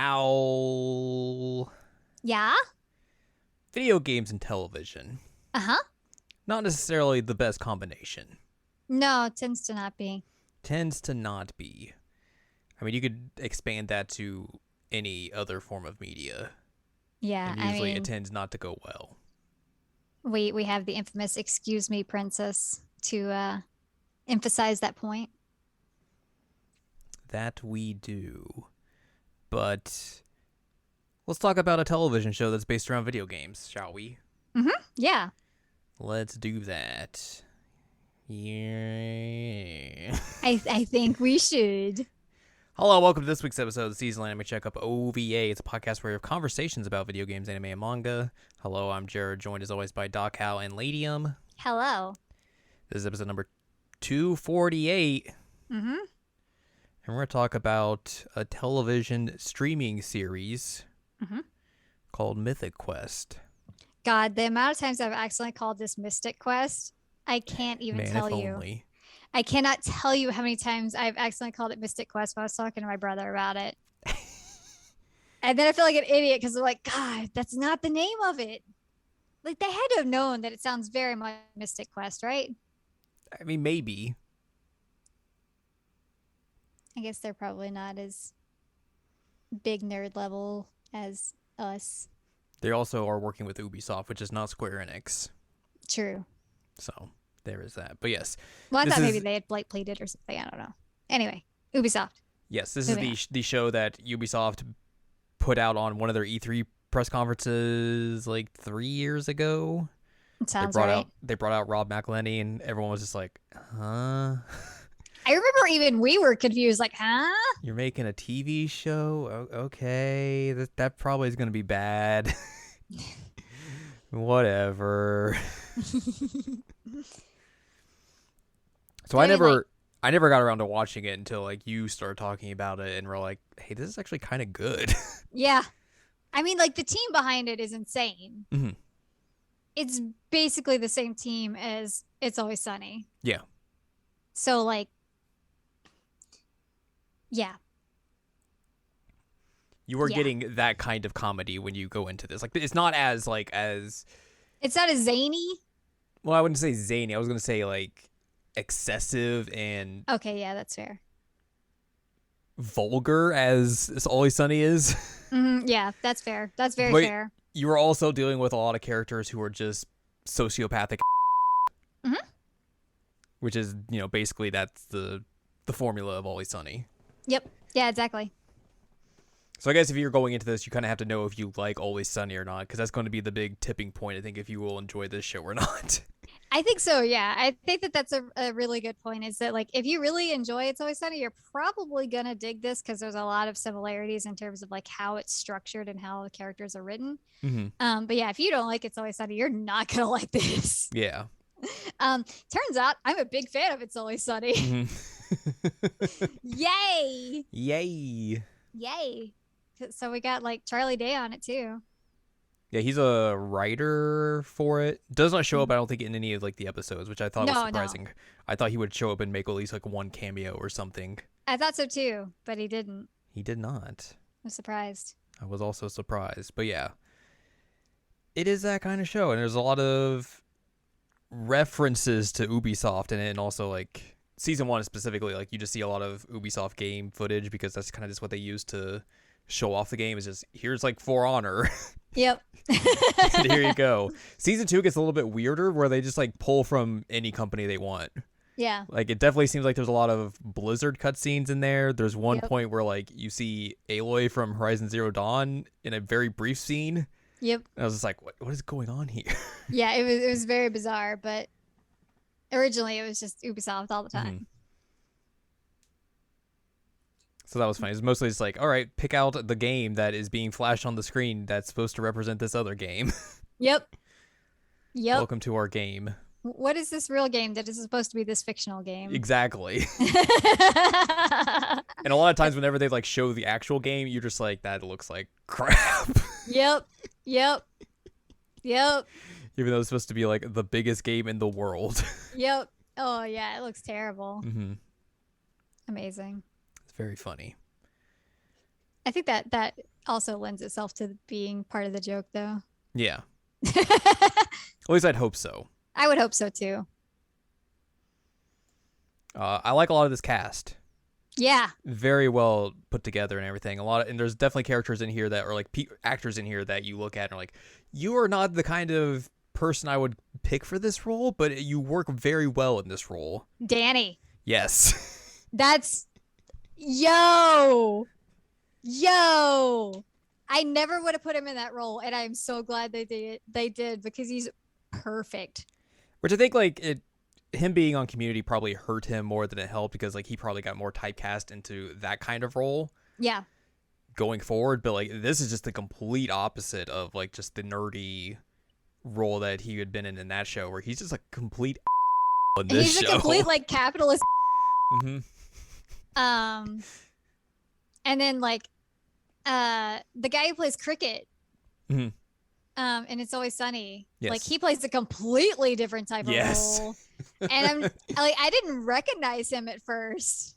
Owl. Yeah? Video games and television. Uh-huh. Not necessarily the best combination. No, it tends to not be. Tends to not be. I mean, you could expand that to any other form of media. Yeah, And usually it tends not to go well. we have the infamous "Excuse me, princess" to emphasize that point. That we do. But let's talk about a television show that's based around video games, shall we? Mm-hmm. Yeah. Let's do that. Yeah. I think we should. Hello, welcome to this week's episode of the Seasonal Anime Checkup OVA. It's a podcast where we have conversations about video games, anime, and manga. Hello, I'm Jared, joined as always by Doc Howe and Ladium. Hello. This is episode number 248. Mm-hmm. And we're going to talk about a television streaming series called Mythic Quest. God, the amount of times I've accidentally called this Mystic Quest, I can't even tell you. Only. I cannot tell you how many times I've accidentally called it Mystic Quest when I was talking to my brother about it. And then I feel like an idiot because I'm like, God, that's not the name of it. Like, they had to have known that it sounds very much Mystic Quest, right? I mean, maybe. I guess they're probably not as big nerd level as us. They also are working with Ubisoft, which is not Square Enix. True. So there is that. But yes. Well, I thought maybe they had Blight pleaded or something. I don't know. Anyway, Ubisoft. Yes, this is the show that Ubisoft put out on one of their E3 press conferences like 3 years ago. It sounds right. They brought out Rob McElhenney, and everyone was just like, huh? I remember even we were confused, like, huh? You're making a TV show? Okay, that probably is going to be bad. Whatever. So I never got around to watching it until like you started talking about it, and we're like, hey, this is actually kind of good. Yeah. I mean, like, the team behind it is insane. Mm-hmm. It's basically the same team as It's Always Sunny. Yeah. So, like, yeah. You are getting that kind of comedy when you go into this. Like, it's not as It's not as zany. Well, I wouldn't say zany. I was going to say like excessive and okay, yeah, that's fair. Vulgar as It's Always Sunny is. Yeah, that's fair. That's very fair. You are also dealing with a lot of characters who are just sociopathic. Which is, basically that's the formula of Always Sunny. Yep. Yeah, exactly. So I guess if you're going into this, you kind of have to know if you like Always Sunny or not, because that's going to be the big tipping point, I think, if you will enjoy this show or not. I think so, yeah. I think that's a really good point, is that, like, if you really enjoy It's Always Sunny, you're probably going to dig this because there's a lot of similarities in terms of, like, how it's structured and how the characters are written. But yeah, if you don't like It's Always Sunny, you're not going to like this. Yeah. Turns out I'm a big fan of It's Always Sunny. Yay! Yay! So we got like Charlie Day on it too. Yeah, he's a writer for it. Does not show up, I don't think, in any of like the episodes, which I thought was surprising. No. I thought he would show up and make at least like one cameo or something. I thought so too, but he didn't. He did not. I'm surprised. I was also surprised, but yeah, it is that kind of show, and there's a lot of references to Ubisoft in it, and also like season 1 specifically, like you just see a lot of Ubisoft game footage because that's kind of just what they use to show off the game. Is just, here's like For Honor. Yep. And here you go. Season 2 gets a little bit weirder where they just like pull from any company they want. Yeah. Like it definitely seems like there's a lot of Blizzard cutscenes in there. There's one point where like you see Aloy from Horizon Zero Dawn in a very brief scene. Yep. And I was just like, what is going on here? Yeah, it was very bizarre, but originally it was just Ubisoft all the time. So that was funny. It's mostly just like, all right, pick out the game that is being flashed on the screen that's supposed to represent this other game. Yep. Welcome to our game. What is this real game that is supposed to be this fictional game? Exactly. And a lot of times whenever they like show the actual game, you're just like, that looks like crap. Yep. Even though it's supposed to be like the biggest game in the world. Yep. Oh yeah, it looks terrible. Mm-hmm. Amazing. It's very funny. I think that also lends itself to being part of the joke, though. Yeah. At least I'd hope so. I would hope so too. I like a lot of this cast. Yeah. Very well put together and everything. And there's definitely characters in here that are like actors in here that you look at and are like, you are not the kind of person I would pick for this role, but you work very well in this role. Danny. Yes. That's yo. Yo. I never would have put him in that role, and I'm so glad they did because he's perfect. Which I think like him being on Community probably hurt him more than it helped, because like he probably got more typecast into that kind of role. Yeah. Going forward, but like this is just the complete opposite of like just the nerdy role that he had been in that show, where he's just a complete in this he's show. A complete like capitalist. Mm-hmm. And then like the guy who plays Cricket. Mm-hmm. And It's Always Sunny. Yes. Like he plays a completely different type of role. And I'm like, I didn't recognize him at first,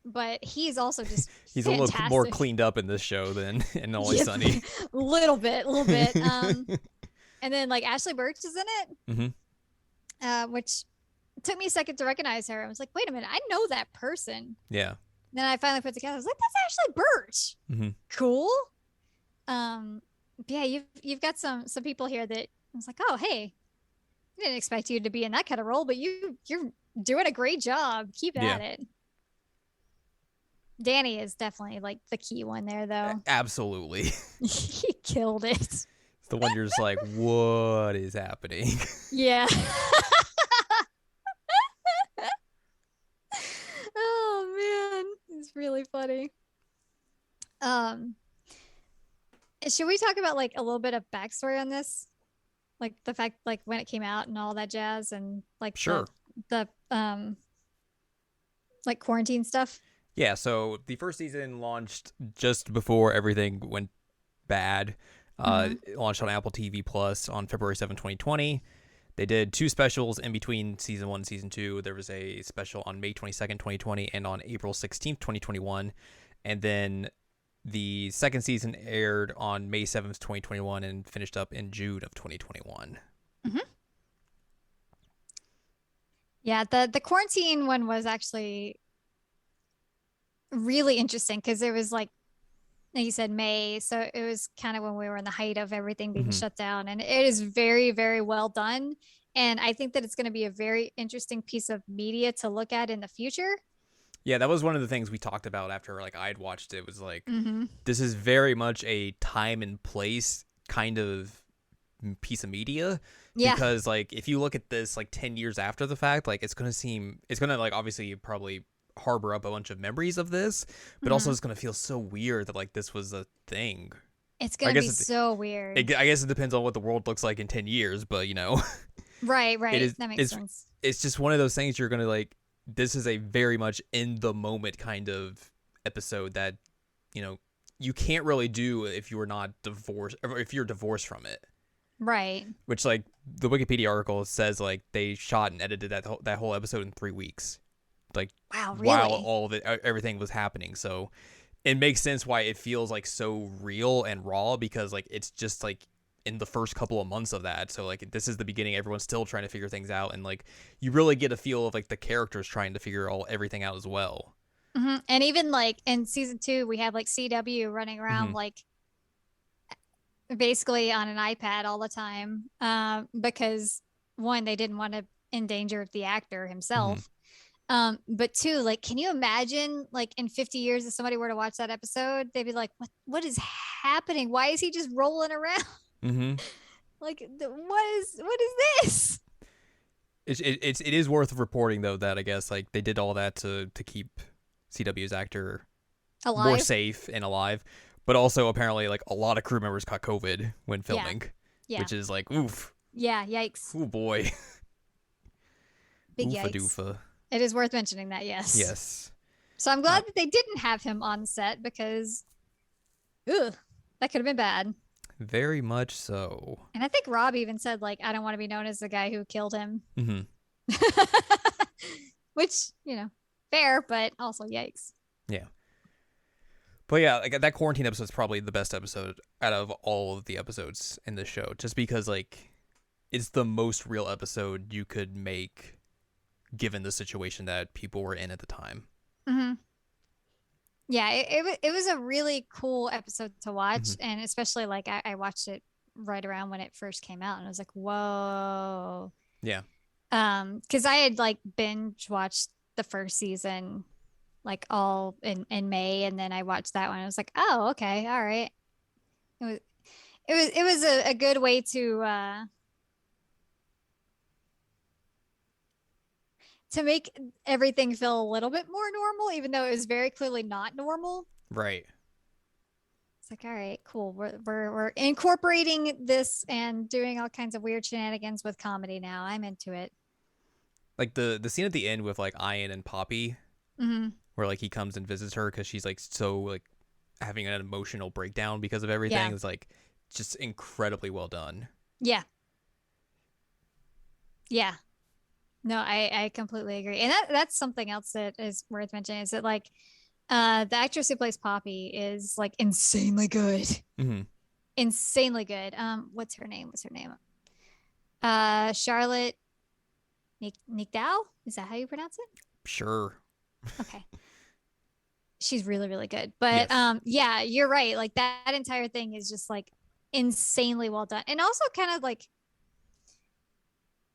but he's also just he's fantastic. A little more cleaned up in this show than in Always Sunny. A little bit. And then like Ashley Birch is in it, which took me a second to recognize her. I was like, wait a minute, I know that person. Yeah. And then I finally put together. I was like, that's Ashley Birch. Mm-hmm. Cool. Yeah, you've got some people here that I was like, oh hey, I didn't expect you to be in that kind of role, but you're doing a great job. Keep at it. Danny is definitely like the key one there, though. Absolutely. He killed it. It's the one you're just like, what is happening? Yeah. Oh man, it's really funny. Should we talk about like a little bit of backstory on this? Like the fact like when it came out and all that jazz, and like sure. the like quarantine stuff? Yeah, so the first season launched just before everything went bad. It launched on Apple TV Plus on February 7, 2020. They did 2 specials in between season 1 and season 2. There was a special on May 22nd, 2020 and on April 16th, 2021. And then the second season aired on May 7th, 2021 and finished up in June of 2021. Mm-hmm. Yeah, the quarantine one was actually really interesting because it was like you said, May. So it was kind of when we were in the height of everything being shut down. And it is very, very well done. And I think that it's going to be a very interesting piece of media to look at in the future. Yeah, that was one of the things we talked about after like I'd watched it, was like, this is very much a time and place kind of piece of media. Yeah. Because like if you look at this like 10 years after the fact, like it's going to like obviously probably harbor up a bunch of memories of this, but also it's going to feel so weird that like this was a thing. It's going to be so weird. I guess it depends on what the world looks like in 10 years, but you know. Right. That makes sense. It's just one of those things you're going to like, this is a very much in the moment kind of episode that, you know, you can't really do if you're not divorced, or if you're divorced from it. Right. Which like the Wikipedia article says like they shot and edited that whole episode in 3 weeks. Like, wow, really? While all of it, everything was happening. So it makes sense why it feels like so real and raw, because like it's just like in the first couple of months of that. So like this is the beginning, everyone's still trying to figure things out, and like you really get a feel of like the characters trying to figure everything out as well. And even like in season 2 we have like CW running around like basically on an iPad all the time, because one, they didn't want to endanger the actor himself. But 2, like, can you imagine like in 50 years if somebody were to watch that episode, they'd be like, what is happening? Why is he just rolling around? Like, what is this? It is worth reporting though that I guess like they did all that to keep CW's actor alive, more safe and alive, but also apparently like a lot of crew members caught COVID when filming, which is like, oof. Yeah, yikes. Oh boy. Big Oofa yikes. Doofa. It is worth mentioning that, yes. Yes. So I'm glad that they didn't have him on set, because that could have been bad. Very much so. And I think Rob even said, like, I don't want to be known as the guy who killed him. Mm-hmm. Which, you know, fair, but also yikes. Yeah. But yeah, like that quarantine episode is probably the best episode out of all of the episodes in this show, just because like it's the most real episode you could make given the situation that people were in at the time. Hmm. Yeah, it was a really cool episode to watch, Hmm. and especially like I watched it right around when it first came out, and I was like, whoa. Yeah. Because I had like binge watched the first season like all in May, and then I watched that one. I was like, oh, okay, all right. It was it was a good way to make everything feel a little bit more normal, even though it was very clearly not normal. Right. It's like, all right, cool. We're incorporating this and doing all kinds of weird shenanigans with comedy now. I'm into it. Like the scene at the end with like Ian and Poppy, Hmm. where like he comes and visits her because she's like so like having an emotional breakdown because of everything Yeah. is like just incredibly well done. Yeah. Yeah. No, I completely agree. And that's something else that is worth mentioning is that like the actress who plays Poppy is like insanely good. Mm-hmm. Insanely good. What's her name? What's her name? Charlotte Nickdow? Is that how you pronounce it? Sure. Okay. She's really, really good. But Yes. yeah, you're right. Like that entire thing is just like insanely well done. And also kind of like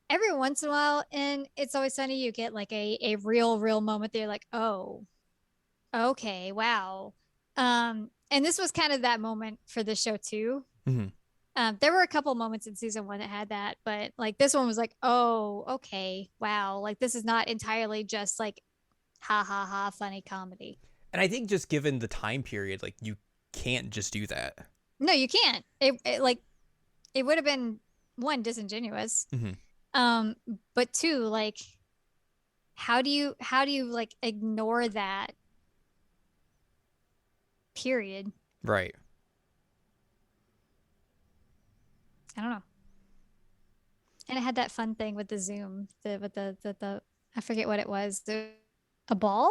every once in a while in It's Always Sunny, you get like a real moment that you're like, oh, okay, wow. And this was kind of that moment for the show too. Mm-hmm. There were a couple moments in season one that had that, but like this one was like, oh, okay, wow. Like this is not entirely just like ha ha ha funny comedy. And I think just given the time period, like you can't just do that. No, you can't. It like it would have been one disingenuous. Mm-hmm. Um, but two, like how do you like ignore that period? Right. I don't know. And it had that fun thing with the Zoom, the with the I forget what it was. A ball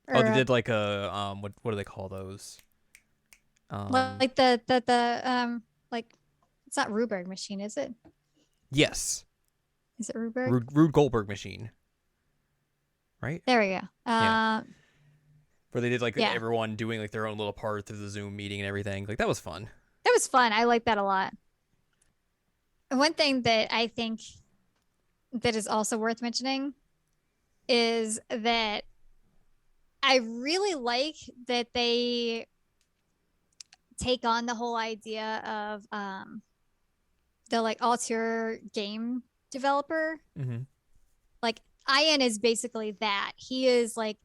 Oh, or they did like a what do they call those? like the like it's not Ruberg machine, is it? Yes. Is it Ruberg? Rude Goldberg machine. Right? There we go. Yeah. Where they did like Yeah, everyone doing like their own little part through the Zoom meeting and everything. Like that was fun. that was fun. I like that a lot. And one thing that I think that is also worth mentioning is that I really like that they take on the whole idea of the like auteur game developer. Mm-hmm. Like Ian is basically that. He is like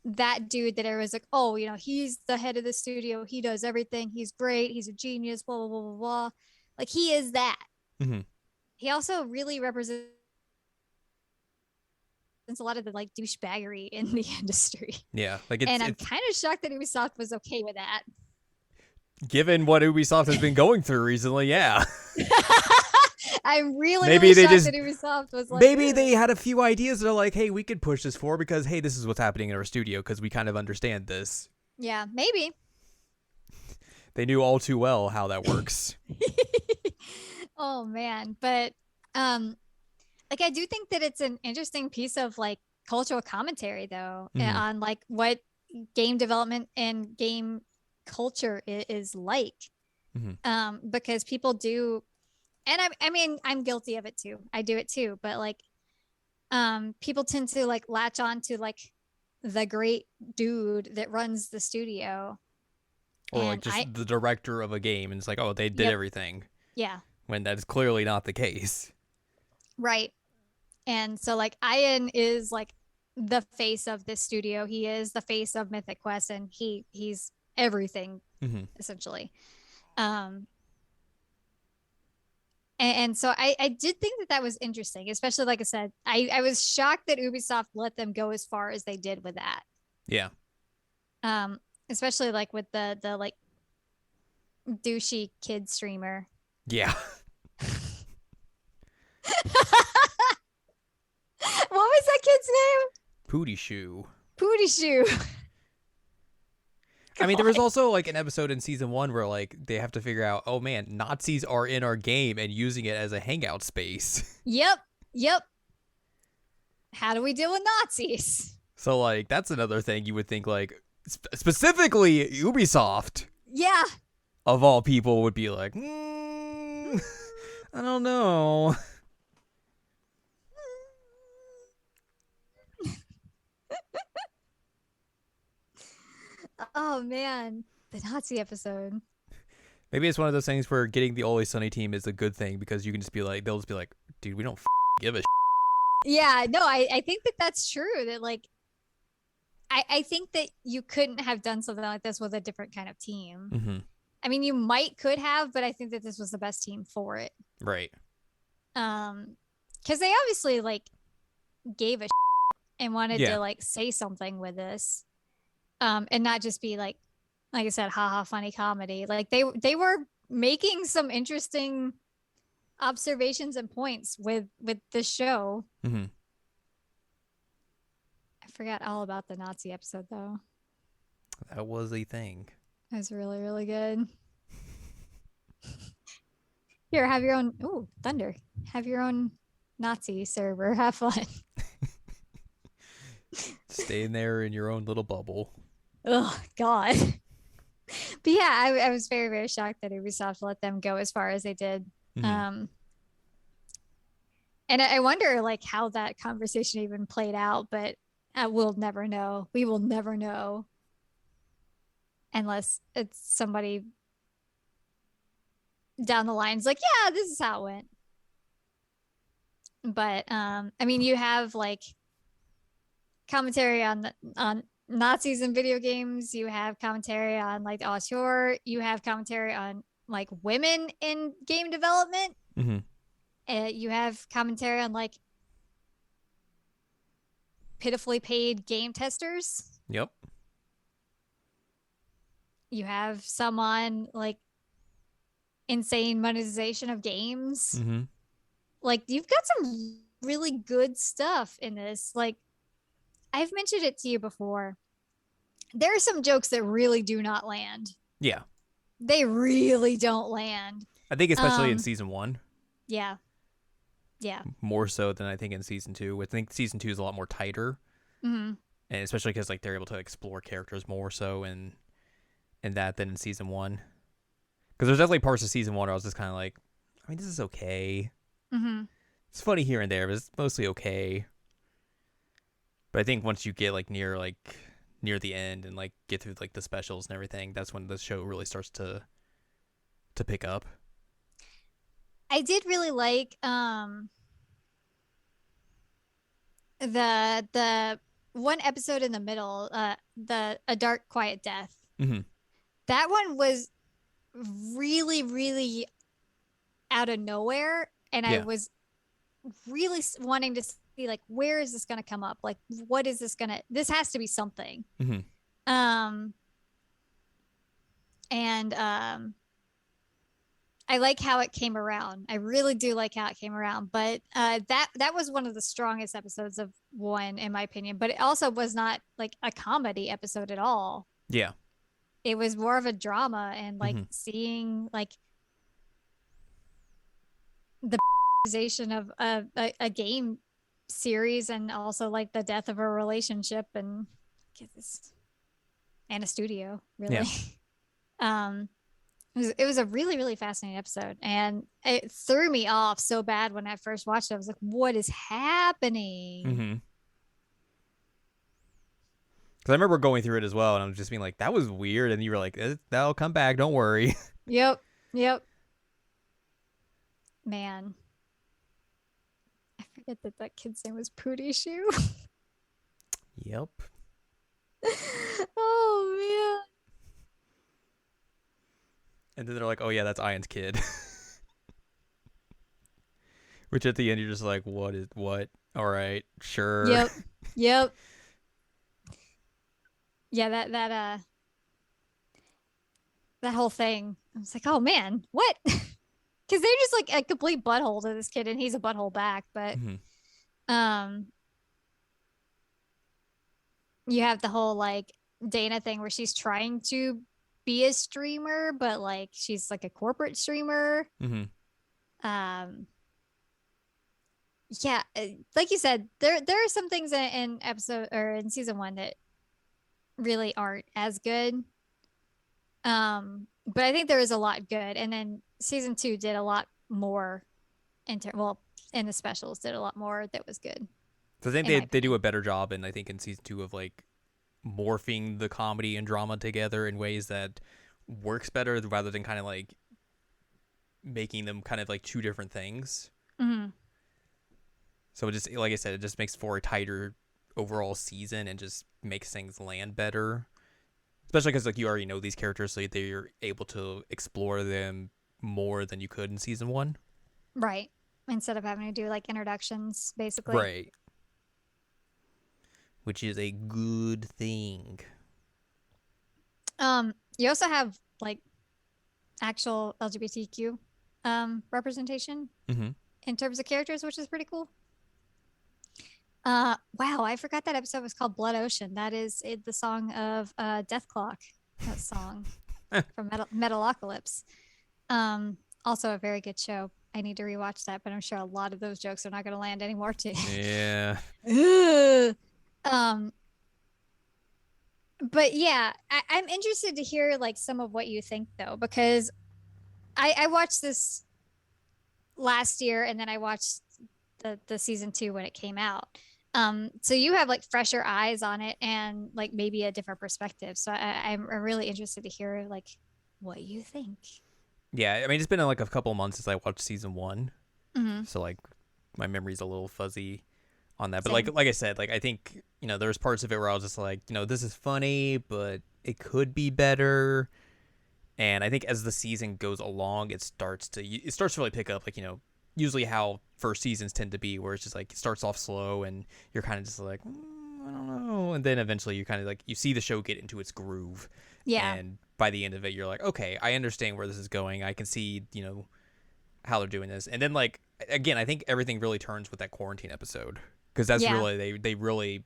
that dude that everyone's like, oh, he's the head of the studio. He does everything. He's great. He's a genius. Blah blah blah blah blah. Like he is that. Mm-hmm. He also really represents a lot of the like douchebaggery in the industry. Yeah. Like And I'm it's kind of shocked that Ubisoft was okay with that. given what Ubisoft has been going through recently, yeah. I'm really, Maybe really they shocked just that Ubisoft was like, maybe "Ew." they had a few ideas that are like, hey, we could push this forward because hey, this is what's happening in our studio because we kind of understand this. Yeah, maybe. They knew all too well how that works. Oh man, but um like I do think that it's an interesting piece of like cultural commentary though, Mm-hmm. on like what game development and game culture is like. Mm-hmm. Because people do, and I mean I'm guilty of it too. I do it too, but like people tend to like latch on to like the great dude that runs the studio. Or like And just the director of a game, and it's like, oh, they did yep, everything yeah, when that is clearly not the case. right. And so like Ian is like the face of this studio. He is the face of Mythic Quest, and he's everything Mm-hmm. essentially. Um, and so I did think that was interesting, especially like I said, I was shocked that Ubisoft let them go as far as they did with that. Yeah. Especially like with the like douchey kid streamer. Yeah. What was that kid's name? Pooty Shoe. Pooty Shoe. I mean, there God. was also like an episode in season 1 where like they have to figure out, oh man, Nazis are in our game and using it as a hangout space. Yep. Yep. How do we deal with Nazis? So like that's another thing you would think like specifically Ubisoft Yeah. of all people would be like, I don't know. Oh man, the Nazi episode. Maybe it's one of those things where getting the Always Sunny team is a good thing because you can just be like, they'll just be like, dude, we don't give a. Yeah, no, I think that that's true. That like, I think that you couldn't have done something like this with a different kind of team. Mm-hmm. I mean, you could have, but I think that this was the best team for it. Right. Because they obviously like gave a and wanted to like say something with this, and not just be like I said, haha, funny comedy. Like they were making some interesting observations and points with this show. Mm-hmm. I forgot all about the Nazi episode though. That was a thing. It was really, really good. Here, have your own. Ooh, thunder. Have your own Nazi server. Have fun. Stay in there in your own little bubble. Oh God. But yeah, I was very, very shocked that Ubisoft let them go as far as they did. Mm-hmm. And I wonder like how that conversation even played out, but we'll never know. We will never know unless it's somebody down the lines like, yeah, this is how it went. But I mean, you have like commentary on Nazis in video games. You have commentary on like the auteur. You have commentary on like women in game development. Mm-hmm. You have commentary on like pitifully paid game testers. Yep. You have some on like insane monetization of games. Mm-hmm. Like you've got some really good stuff in this. Like I've mentioned it to you before. There are some jokes that really do not land. Yeah. They really don't land. I think especially in season 1. Yeah. Yeah. More so than I think in season 2. I think season 2 is a lot more tighter. Mm-hmm. And especially because like they're able to explore characters more so in that than in season 1. Because there's definitely parts of season 1 where I was just kind of like, I mean, this is okay. Mm-hmm. It's funny here and there, but it's mostly okay. But I think once you get like near the end and like get through like the specials and everything, that's when the show really starts to pick up. I did really like the one episode in the middle, the A Dark Quiet Death. Mm-hmm. That one was really, really out of nowhere, and I was really wanting to see like where is this going to come up? Like what is this going to? This has to be something. Mm-hmm. And I like how it came around. I really do like how it came around. But that was one of the strongest episodes of one, in my opinion. But it also was not like a comedy episode at all. Yeah. It was more of a drama and like seeing like the of a game series and also like the death of a relationship and a studio, really. Yeah. It was a really, really fascinating episode, and it threw me off so bad when I first watched it. I was like, what is happening? Mm-hmm. Because I remember going through it as well, and I'm just being like, that was weird. And you were like, that'll come back. Don't worry. Yep. Man. I forget that kid's name was Pootie Shoe. Yep. Oh, man. And then they're like, oh, yeah, that's Ian's kid. Which at the end, you're just like, what? All right, sure. Yep. Yeah, that whole thing. I was like, oh man, what? Because they're just like a complete butthole to this kid, and he's a butthole back. But you have the whole like Dana thing where she's trying to be a streamer, but like she's like a corporate streamer. Mm-hmm. Um, yeah, like you said, there are some things in episode or in season one that really aren't as good. But I think there is a lot good, and then season two did a lot more well, and the specials did a lot more that was good, So I think in my they do a opinion. better job, and I think in season two of like morphing the comedy and drama together in ways that works better rather than kind of like making them kind of like two different things. Mm-hmm. So it just, like I said, it just makes for a tighter overall season and just makes things land better. Especially because like you already know these characters, so they're able to explore them more than you could in season one. Right. Instead of having to do like introductions, basically. Right. Which is a good thing. You also have like actual LGBTQ representation Mm-hmm. in terms of characters, which is pretty cool. Wow, I forgot that episode was called Blood Ocean. That is the song of Death Clock, that song from Metalocalypse. Also a very good show. I need to rewatch that, but I'm sure a lot of those jokes are not going to land anymore too. Yeah. um, but yeah, I'm interested to hear like some of what you think though, because I watched this last year and then I watched the season two when it came out. So you have like fresher eyes on it and like maybe a different perspective. So I'm really interested to hear like what you think. Yeah, I mean, it's been like a couple months since I watched season one. Mm-hmm. So, like, my memory's a little fuzzy on that. But, Same. like I said, like, I think, there's parts of it where I was just like, this is funny, but it could be better. And I think as the season goes along, it starts to really pick up, like, usually how first seasons tend to be, where it's just like it starts off slow and you're kind of just like, I don't know, and then eventually you kind of like you see the show get into its groove, Yeah. and by the end of it, you're like, okay, I understand where this is going. I can see, how they're doing this, and then like again, I think everything really turns with that quarantine episode because that's Yeah. really they really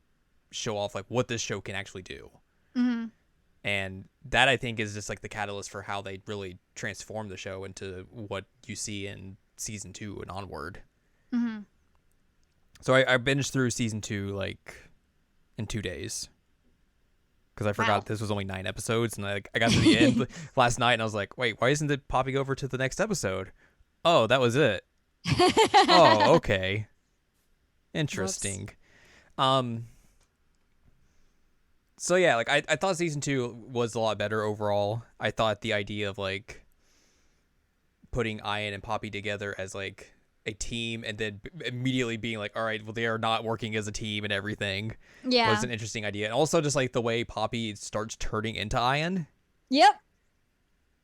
show off like what this show can actually do. Mm-hmm. And that I think is just like the catalyst for how they really transform the show into what you see in season two and onward. Mm-hmm. So I binged through season two like in 2 days because I forgot Wow. this was only 9 episodes, and I got to the end last night and I was like, wait, why isn't it popping over to the next episode? Oh, that was it. Oh, okay, Whoops. interesting. Um, so yeah, like I thought season two was a lot better overall. I thought the idea of like putting Ian and Poppy together as like a team and then immediately being like, all right, well, they are not working as a team and everything was Yeah. an interesting idea. And also just like the way Poppy starts turning into Ian Yep.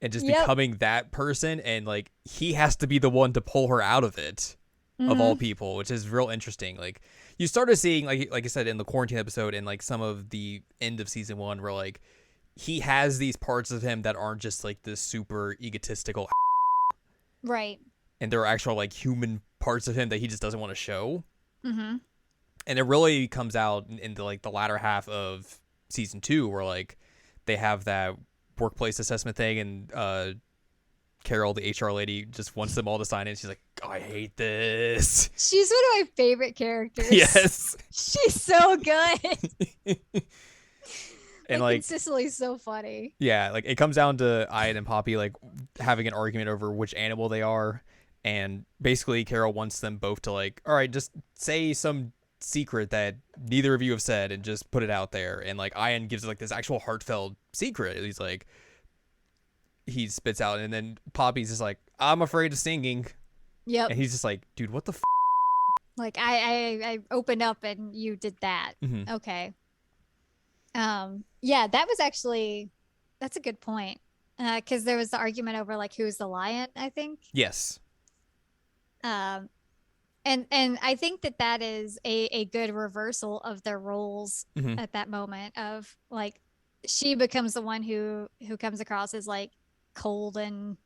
and just Yep. becoming that person, and like he has to be the one to pull her out of it, of all Mm-hmm. people, which is real interesting. Like you started seeing like I said in the quarantine episode and like some of the end of season one where like he has these parts of him that aren't just like this super egotistical, Right. and there are actual like human parts of him that he just doesn't want to show. Mm-hmm. And it really comes out in the like the latter half of season two where like they have that workplace assessment thing, and Carol, the HR lady, just wants them all to sign in. She's like, oh, I hate this. She's one of my favorite characters. Yes. She's so good. And Like like consistently so funny. yeah, like it comes down to Ian and Poppy like having an argument over which animal they are, and basically Carol wants them both to like, all right, just say some secret that neither of you have said and just put it out there. And like Ian gives like this actual heartfelt secret. He's like, he spits out, and then Poppy's just like, I'm afraid of singing, Yep. and he's just like, dude, what the Like I opened up and you did that. mm-hmm. Okay. Yeah, that was actually that's a good point. Because there was the argument over like who's the lion, I think. Yes. Um, and I think that that is a good reversal of their roles Mm-hmm. at that moment of like she becomes the one who comes across as like cold and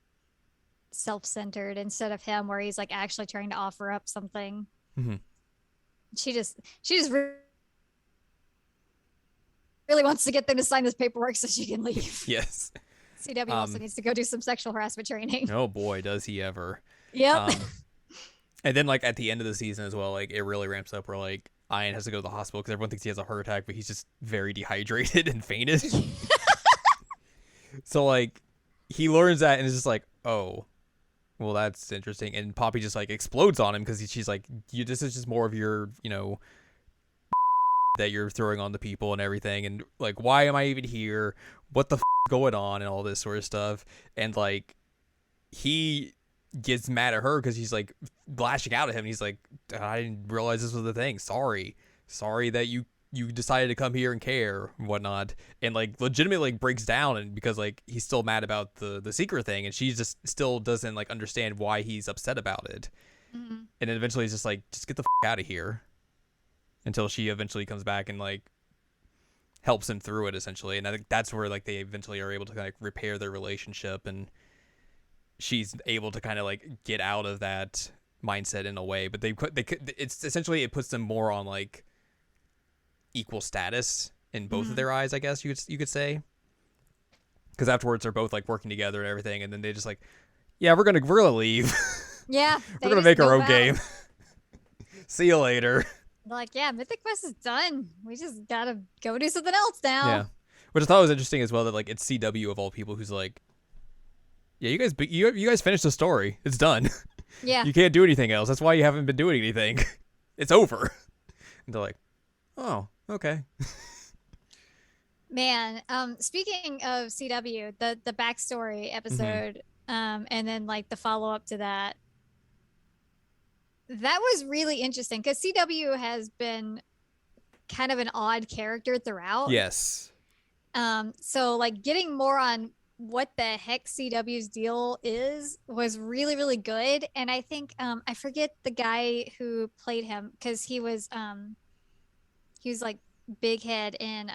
self-centered instead of him where he's like actually trying to offer up something. Mm-hmm. She just really really wants to get them to sign this paperwork so she can leave. Yes. CW also needs to go do some sexual harassment training. Oh boy, does he ever. Yep. And then like at the end of the season as well, like it really ramps up where like Ian has to go to the hospital because everyone thinks he has a heart attack, but he's just very dehydrated and fainted. So like he learns that and is just like, oh, well that's interesting. And Poppy just like explodes on him because she's like, this is just more of your, that you're throwing on the people and everything, and like, why am I even here? What the going on and all this sort of stuff. And like he gets mad at her because he's like lashing out at him. He's like, I didn't realize this was the thing. Sorry that you decided to come here and care and whatnot. And like legitimately like breaks down, and because like he's still mad about the secret thing, and she just still doesn't like understand why he's upset about it. And then eventually he's just like, just get the out of here, until she eventually comes back and like helps him through it essentially. And I think that's where like they eventually are able to kind of repair their relationship, and she's able to kind of like get out of that mindset in a way. But it's essentially, it puts them more on like equal status in both of their eyes, I guess you could say, because afterwards they're both like working together and everything, and then they just like, yeah, we're gonna leave. Yeah, we're gonna make our own game. See you later. Like, yeah, Mythic Quest is done. We just gotta go do something else now. Yeah, which I thought was interesting as well, that like it's CW of all people who's like, yeah, you guys finished the story. It's done. Yeah, you can't do anything else. That's why you haven't been doing anything. It's over. And they're like, oh, okay. Man, speaking of CW, the backstory episode, and then like the follow up to that, that was really interesting because CW has been kind of an odd character throughout. Yes. So like getting more on what the heck CW's deal is was really, really good. And I think I forget the guy who played him, because he was like Big Head in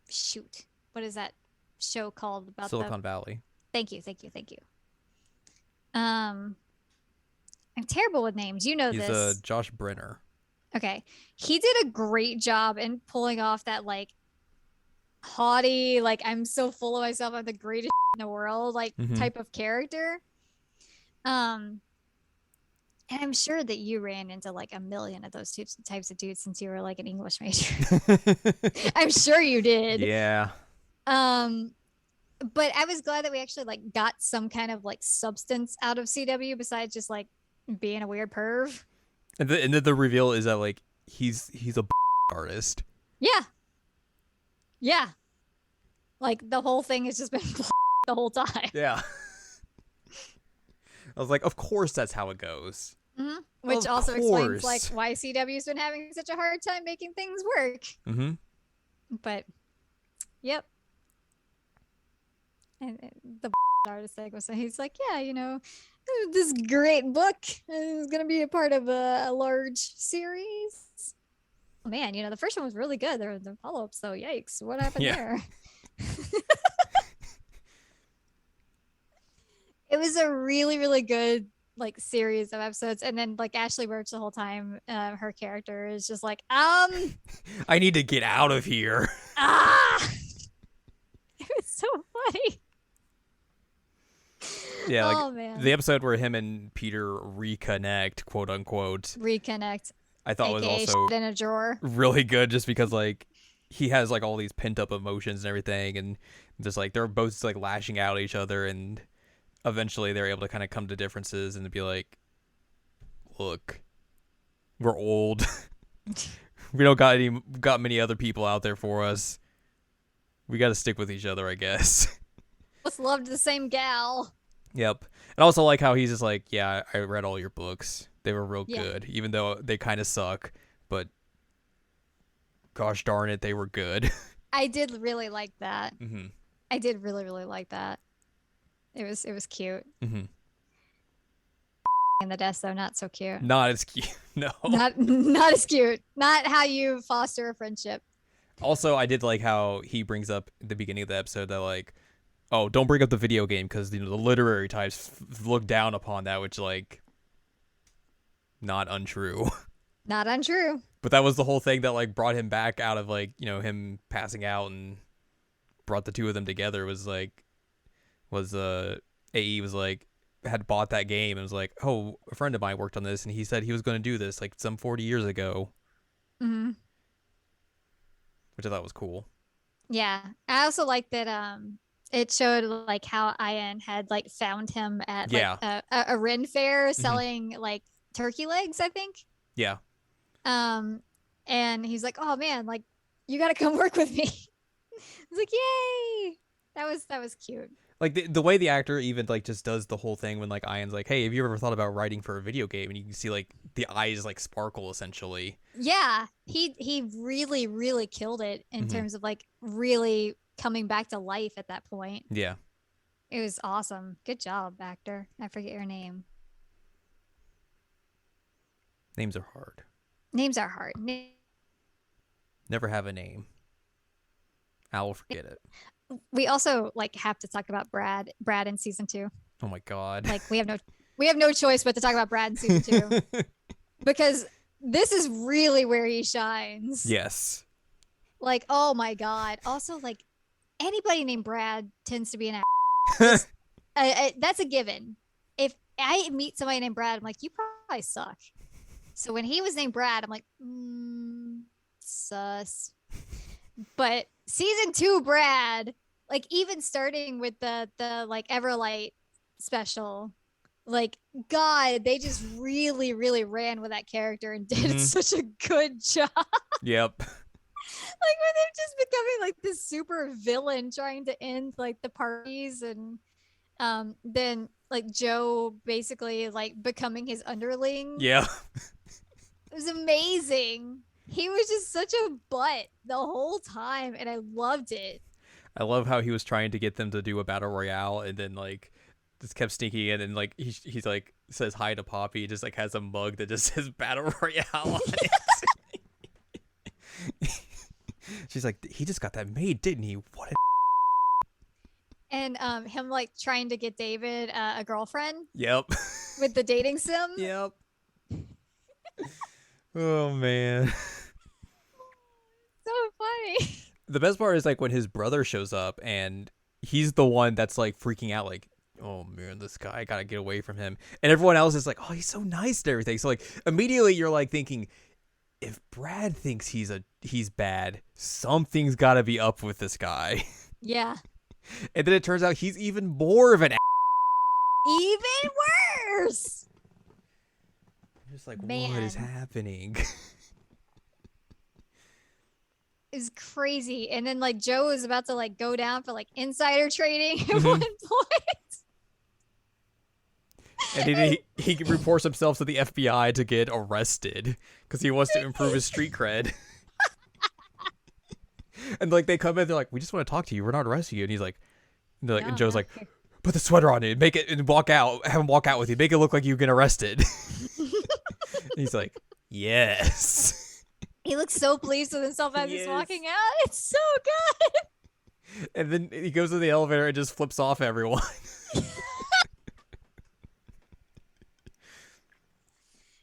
shoot, what is that show called about Silicon Valley? Thank you. I'm terrible with names. You know, he's Josh Brenner. Okay. He did a great job in pulling off that like haughty, like I'm so full of myself, I'm the greatest in the world, like type of character. And I'm sure that you ran into like a million of those types of dudes since you were like an English major. I'm sure you did. Yeah. But I was glad that we actually like got some kind of like substance out of CW besides just like being a weird perv. And the reveal is that like he's a artist. Yeah. Like the whole thing has just been the whole time. Yeah. I was like, of course that's how it goes. Which also explains like why CW's been having such a hard time making things work. But yep. And the artist thing was, he's like, yeah, you know, this great book is going to be a part of a large series. Oh, man, you know, the first one was really good. There were the follow-ups, though. Yikes. What happened there? It was a really, really good like series of episodes. And then like Ashley Birch the whole time, her character is just like, I need to get out of here. It was so funny. Yeah, like the episode where him and Peter reconnect, quote unquote. I thought was also in a drawer. Really good, just because like he has like all these pent up emotions and everything, and just like they're both like lashing out at each other, and eventually they're able to kind of come to differences and be like, look, we're old. We don't got many other people out there for us. We got to stick with each other, I guess. Both loved the same gal. Yep. And also like how he's just like, yeah, I read all your books. They were real good, even though they kind of suck, but gosh darn it, they were good. I did really like that. I did really, really like that. It was cute. In the desk, though, not so cute. Not as cute. No. Not as cute. Not how you foster a friendship. Also, I did like how he brings up at the beginning of the episode that like, oh, don't bring up the video game because the literary types look down upon that, which like not untrue. Not untrue. But that was the whole thing that like brought him back out of like, you know, him passing out and brought the two of them together was like AE was like had bought that game and was like, oh, a friend of mine worked on this and he said he was going to do this like some 40 years ago, Mm-hmm. which I thought was cool. Yeah. I also like that it showed like how Ian had like found him at like Yeah. a Ren fair Mhm. selling like turkey legs, I think. Yeah. Um and he's like, "Oh man, like you got to come work with me." I was like, "Yay!" That was cute. Like the way the actor even like just does the whole thing when like Ian's like, hey, have you ever thought about writing for a video game? And you can see like the eyes like sparkle essentially. Yeah, he really really killed it in Mhm. terms of like really coming back to life at that point. Yeah. It was awesome. Good job, actor. I forget your name. Names are hard. Names are hard. Never have a name. I will forget it. We also like have to talk about Brad in season 2. Oh my god. Like we have no choice but to talk about Brad in season 2 because this is really where he shines. Yes. Like, oh my god. Also, like anybody named Brad tends to be an ass. That's a given. If I meet somebody named Brad, I'm like, you probably suck. So when he was named Brad, I'm like, sus. But season 2 Brad, like even starting with the like Everlight special, like God, they just really really ran with that character and did such a good job. Yep. Like when they're just becoming like this super villain trying to end like the parties, and then like Joe basically like becoming his underling. Yeah. It was amazing. He was just such a butt the whole time, and I loved it. I love how he was trying to get them to do a battle royale and then like just kept sneaking in and like he's like says hi to Poppy, just like has a mug that just says battle royale on it. She's like, he just got that made, didn't he? What a And him like trying to get David a girlfriend Yep. with the dating sim. Yep. Oh man. So funny. The best part is like when his brother shows up and he's the one that's like freaking out, like, oh man, this guy, I gotta get away from him. And everyone else is like, oh, he's so nice and everything. So like immediately you're like thinking, if Brad thinks he's bad, something's gotta be up with this guy. Yeah. And then it turns out he's even more of an Even worse. just like, Man. what is happening? Is crazy. And then like Joe is about to like go down for like insider trading at Mhm. one point. And he reports himself to the FBI to get arrested because he wants to improve his street cred. And like they come in, they're like, "We just want to talk to you. We're not arresting you." And he's like, No, and Joe's no. like, "Put the sweater on it, make it, and walk out. Have him walk out with you. Make it look like you get arrested." And he's like, "Yes." He looks so pleased with himself as he's Yes. walking out. It's so good. And then he goes to the elevator and just flips off everyone.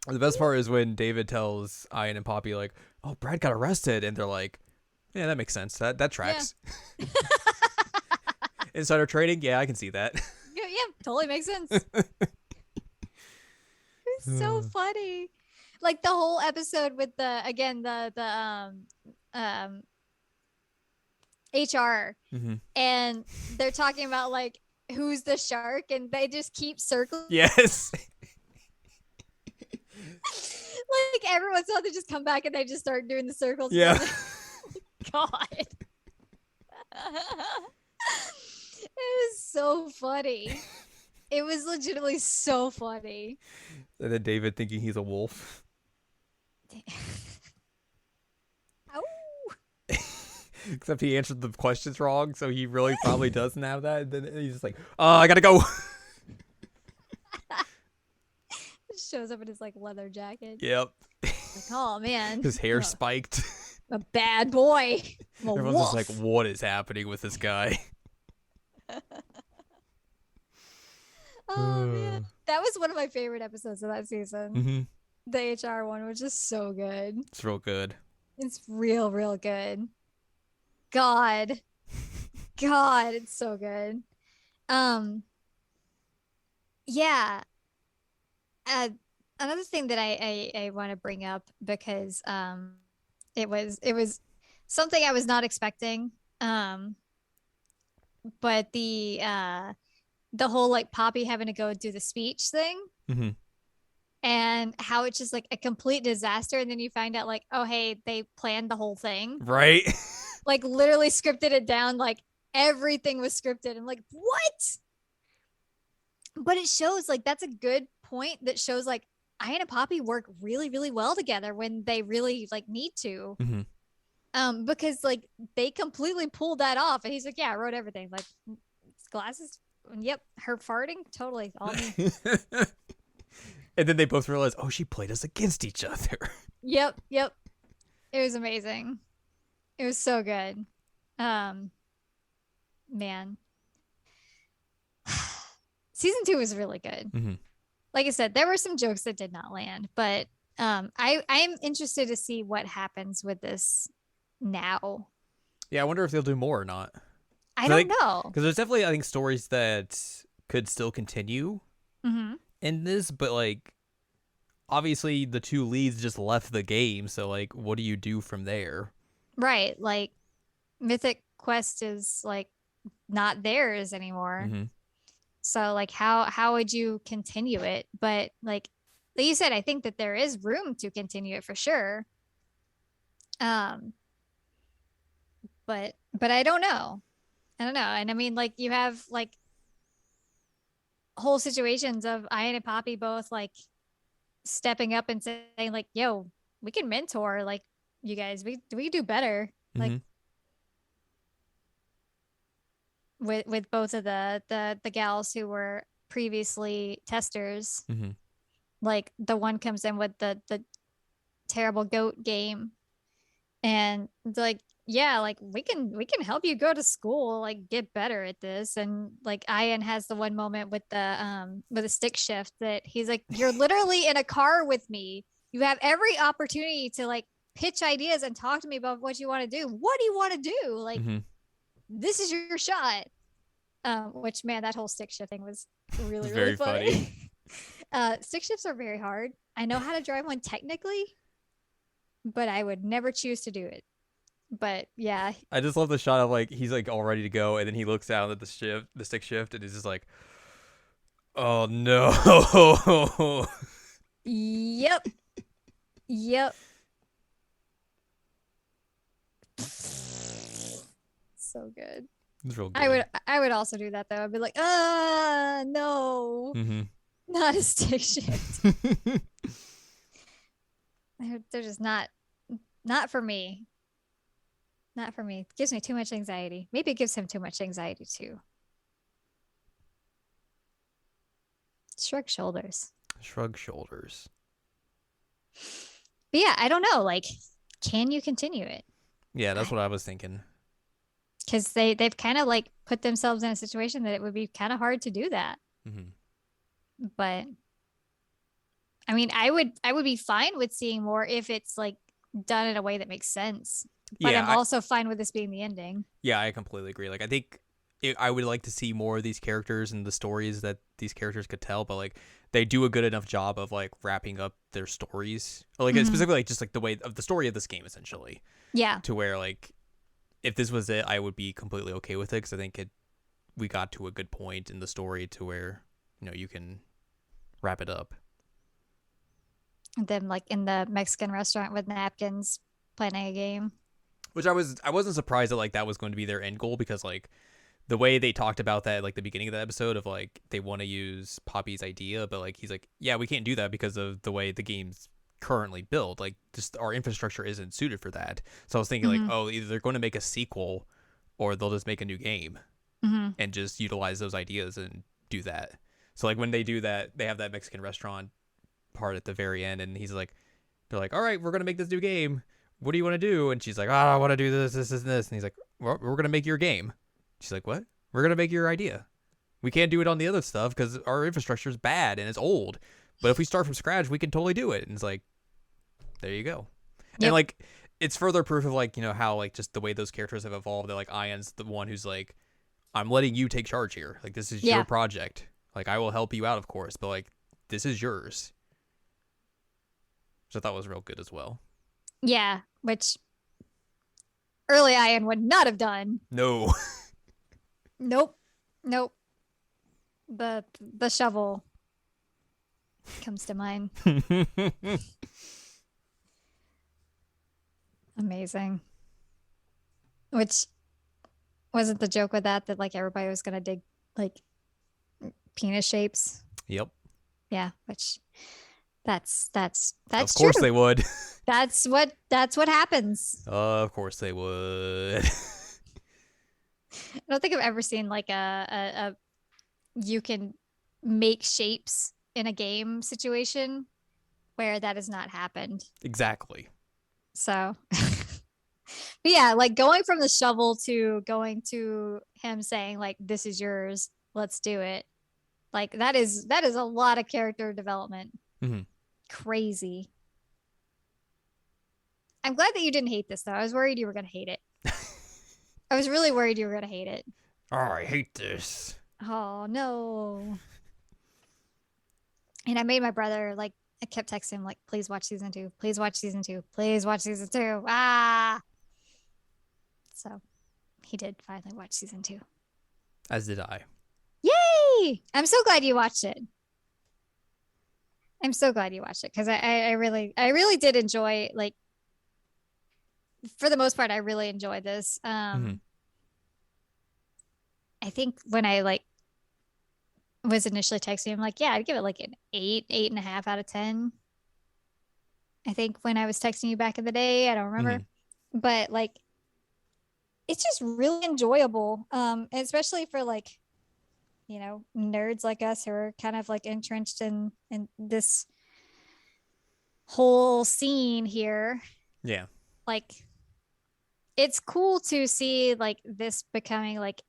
The best part is when David tells Ian and Poppy like, "Oh, Brad got arrested," and they're like, "Yeah, that makes sense. That tracks." Yeah. Insider trading, yeah, I can see that. Yeah, totally makes sense. It's so funny. Like the whole episode with the HR Mm-hmm. and they're talking about like who's the shark and they just keep circling. Yes. Like every once in a while they just come back and they just start doing the circles. Yeah. God. It was so funny. It was legitimately so funny. And then David thinking he's a wolf. Ow. Except he answered the questions wrong, so he really probably doesn't have that. And then he's just like, "Oh, I gotta go." Shows up in his like leather jacket. Yep. Like, oh man. His hair I'm spiked. a bad boy. I'm a Everyone's wolf. just like, "What is happening with this guy?" Oh man. That was one of my favorite episodes of that season. Mm-hmm. The HR one was just so good. It's real good. It's real, real good. God, God, it's so good. Um, yeah. Uh, Another thing that I want to bring up because it was something I was not expecting. Um, but the whole like Poppy having to go do the speech thing Mm-hmm. and how it's just like a complete disaster, and then you find out like, oh hey, they planned the whole thing, Right. like literally scripted it down, like everything was scripted. I'm like, what? But it shows like that's a good point that shows like Ian and Poppy work really, really well together when they really like need to. Mm-hmm. Because like they completely pulled that off. And he's like, yeah, I wrote everything. Like glasses, yep, her farting, totally all me. And then they both realize, oh, she played us against each other. Yep, yep. It was amazing. It was so good. Um, man. Season 2 was really good. Mm-hmm. Like I said, there were some jokes that did not land, but I'm interested to see what happens with this now. Yeah, I wonder if they'll do more or not. I don't know. Because there's definitely, I think, stories that could still continue Mm-hmm. in this, but like, obviously the two leads just left the game, so like, what do you do from there? Right. Like Mythic Quest is like not theirs anymore. Mm-hmm. So like how would you continue it? But like you said, I think that there is room to continue it for sure. Um, but I don't know. I don't know. And I mean like you have like whole situations of Ian and Poppy both like stepping up and saying like, "Yo, we can mentor like you guys. We do better." Like Mm-hmm. with both of the gals who were previously testers. Mm-hmm. Like the one comes in with the terrible goat game, and like yeah, like we can help you go to school, like get better at this. And like Ian has the one moment with the stick shift that he's like, you're literally in a car with me. You have every opportunity to like pitch ideas and talk to me about what you want to do. What do you want to do? Like Mm-hmm. this is your shot. Which man, that whole stick shifting was really, It's really very funny. funny. Stick shifts are very hard. I know how to drive one technically, but I would never choose to do it. But yeah, I just love the shot of like he's like all ready to go, and then he looks down at the stick shift, and is just like, oh no. yep, yep. So good. It's real I good. would also do that though. I'd be like, no, Mm-hmm. not a stick shift. They're just not for me. Not for me. It gives me too much anxiety. Maybe it gives him too much anxiety too. Shrug shoulders. Shrug shoulders. But yeah, I don't know. Like, can you continue it? Yeah, that's what I was thinking. Because they've kind of like put themselves in a situation that it would be kind of hard to do that. Mm-hmm. But I mean, I would be fine with seeing more if it's like done in a way that makes sense. But Yeah, I'm also fine with this being the ending. yeah, I completely agree. Like, I think I would like to see more of these characters and the stories that these characters could tell, but like they do a good enough job of like wrapping up their stories, or, like Mhm. specifically like just like the way of the story of this game essentially, Yeah. to where like if this was it, I would be completely okay with it because I think we got to a good point in the story to where you can wrap it up. And then like in the Mexican restaurant with napkins playing a game. Which I wasn't surprised that like that was going to be their end goal because like the way they talked about that like the beginning of the episode of like they want to use Poppy's idea, but like he's like, yeah, we can't do that because of the way the game's currently built. Like just our infrastructure isn't suited for that. So I was thinking like, Mhm. oh, either they're going to make a sequel or they'll just make a new game Mm-hmm. and just utilize those ideas and do that. So like when they do that, they have that Mexican restaurant part at the very end, and they're like, all right, we're gonna make this new game. What do you want to do? And she's like, oh, I want to do this, and this. And he's like, we're gonna make your game. She's like, what? We're gonna make your idea. We can't do it on the other stuff because our infrastructure is bad and it's old. But if we start from scratch, we can totally do it. And it's like, there you go. And Yep. like, it's further proof of like, how like just the way those characters have evolved. That like Ian's the one who's like, I'm letting you take charge here. Like, this is your Yeah. project. Like, I will help you out, of course, but like, this is yours. Which I thought was real good as well. Yeah. Which early Ian would not have done. No. Nope. Nope. The shovel comes to mind. Amazing. Which wasn't the joke with that like everybody was gonna dig like penis shapes. Yep. Yeah, which that's Of course true. they would. That's what happens. Of course they would. I don't think I've ever seen like a you can make shapes in a game situation where that has not happened. Exactly. So, but yeah, like going from the shovel to going to him saying like, "This is yours, let's do it." Like that is a lot of character development. Mm-hmm. Crazy. I'm glad that you didn't hate this though. I was worried you were gonna hate it. I was really worried you were gonna hate it. Oh, I hate this. Oh no. And I made my brother like I kept texting him like, please watch season 2. Please watch season 2. Please watch season 2. Ah. So he did finally watch season 2. As did I. Yay! I'm so glad you watched it. I'm so glad you watched it because I really did enjoy like for the most part I really enjoyed this. I think when I like was initially texting him like, yeah, I'd give it like an 8.5 out of 10. I think when I was texting you back in the day, I don't remember, but like it's just really enjoyable, especially for like nerds like us who are kind of like entrenched in this whole scene here. Yeah. Like it's cool to see like this becoming like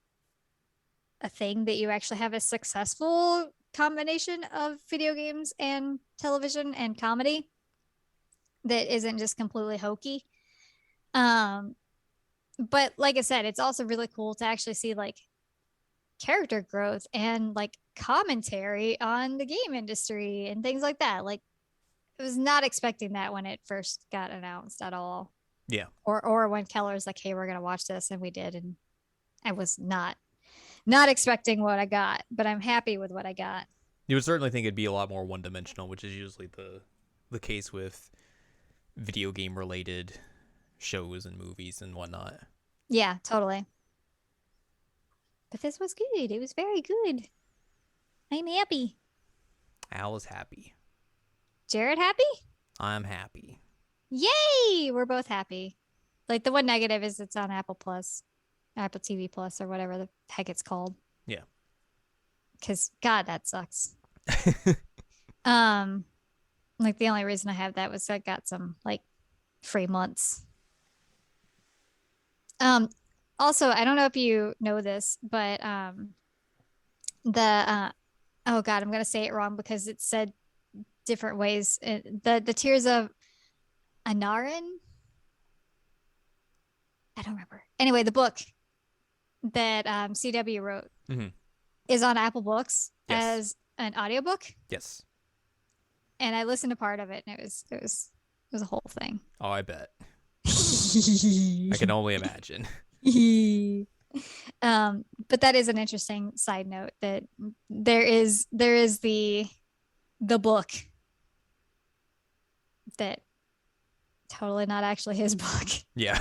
a thing that you actually have a successful combination of video games and television and comedy that isn't just completely hokey. But like I said, it's also really cool to actually see like character growth and like commentary on the game industry and things like that. Like I was not expecting that when it first got announced at all. Yeah. Or when Keller's like, hey, we're gonna watch this, and we did, and I was not expecting what I got, but I'm happy with what I got. You would certainly think it'd be a lot more one-dimensional, which is usually the case with video game related shows and movies and whatnot. Yeah, totally. But this was good. It was very good. I'm happy. Al is happy. Jared happy? I'm happy. Yay! We're both happy. Like the one negative is it's on Apple TV Plus, or whatever the heck it's called. Yeah. Because God, that sucks. Like the only reason I have that was I got some like free months. Also, I don't know if you know this, but the oh God, I'm gonna say it wrong because it said different ways. The Tears of Anarin. I don't remember. Anyway, the book that CW wrote is on Apple Books as an audiobook. Yes. And I listened to part of it, and it was a whole thing. Oh, I bet. I can only imagine. But that is an interesting side note that there is the book that totally not actually his book. Yeah.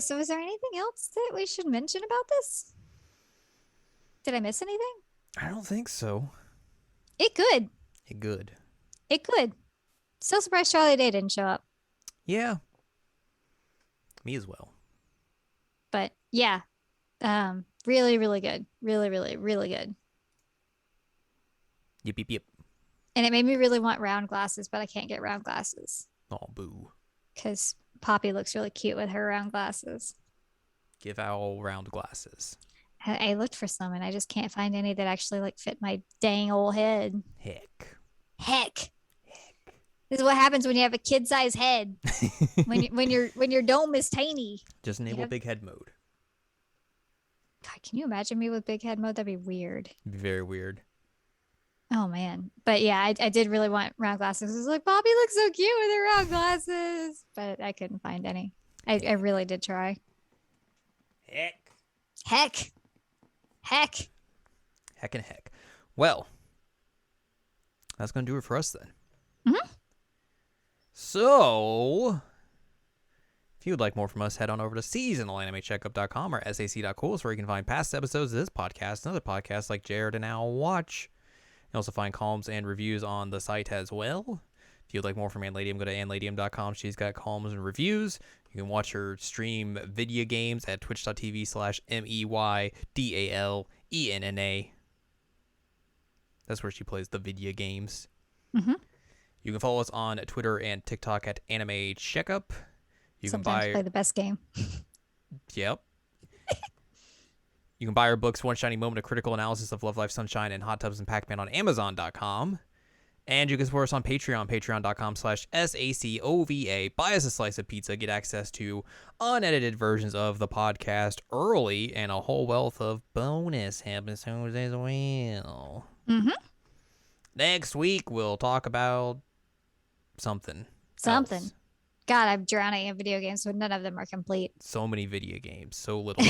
So is there anything else that we should mention about this? Did I miss anything? I don't think so. It could. It could. Still surprised Charlie Day didn't show up. Yeah. Me as well. But yeah. Really, really good. Really, really, really good. Yep. And it made me really want round glasses, but I can't get round glasses. Oh, boo. Because Poppy looks really cute with her round glasses. Give Owl round glasses. I looked for some and I just can't find any that actually like fit my dang old head. Heck. Heck. This is what happens when you have a kid-sized head. When your dome is tiny. Just enable big head mode. God, can you imagine me with big head mode? That'd be weird. It'd be very weird. Oh man. But yeah, I did really want round glasses. I was like, Bobby looks so cute with her round glasses. But I couldn't find any. I really did try. Heck. Heck. Heck. Heck and heck. Well, that's going to do it for us then. Mm-hmm. So, if you would like more from us, head on over to seasonalanimecheckup.com or sac.cool, where you can find past episodes of this podcast and other podcasts like Jared and Al Watch. You also find columns and reviews on the site as well. If you'd like more from Anladium, go to anladium.com. She's got columns and reviews. You can watch her stream video games at twitch.tv/MEYDALENNA. That's where she plays the video games. Mm-hmm. You can follow us on Twitter and TikTok at Anime Checkup. You Sometimes can play the best game. Yep. You can buy our books, One Shiny Moment, A Critical Analysis of Love, Life, Sunshine, and Hot Tubs and Pac-Man on Amazon.com. And you can support us on Patreon, patreon.com/SACOVA. Buy us a slice of pizza, get access to unedited versions of the podcast early, and a whole wealth of bonus episodes as well. Mm-hmm. Next week, we'll talk about something. Something. Else. God, I'm drowning in video games, but none of them are complete. So many video games, so little.